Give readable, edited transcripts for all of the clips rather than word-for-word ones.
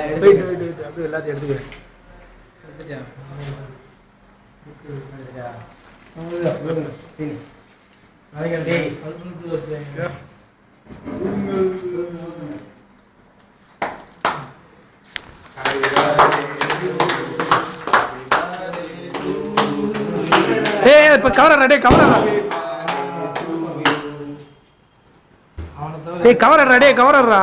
அப்படியே எல்லாத்தையும் எடுத்துக்கிறேன். இப்ப கவரா டே கவரா ஏய் கவரா டே கவரா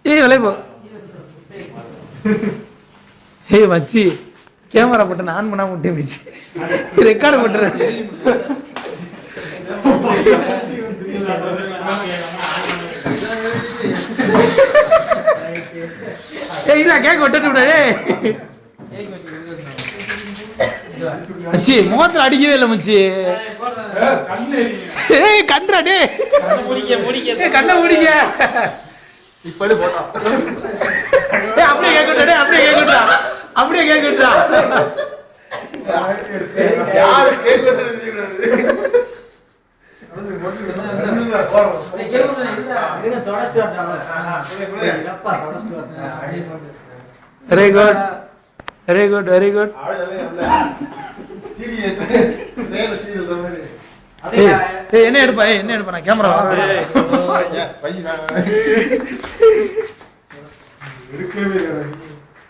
ஏய் வலை போ ஏய் மச்சி கேமரா போட்டு ஆன் பண்ணாம விட்டே போச்சு ரெக்கார்ட் பண்றேன் ஏய் இதா கேக் விட்டுட்டு டேய் மச்சி முகத்துல அடிக்கவே இல்ல மச்சி ஏய் கண்ணா டேய் கண்ணை மூடிக்க இப்படி போட்டா ஏய் அப்படியே கேக்குடா டேய் அப்படியே கேக்குடா யாரு கேக்குறது very good very good very good என்ன எடுப்பா என்ன எடுப்பா நான் கேமரா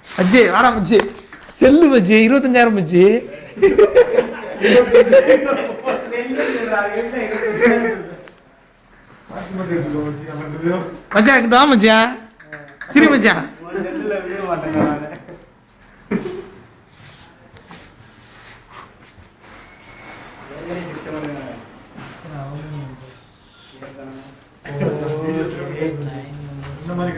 மச்சி வாடா மச்சி செல்லு மச்சி 25,000 மச்சி மச்சான் கிட்ட வா மச்சான் சரி மச்சான் இந்த மாதிரி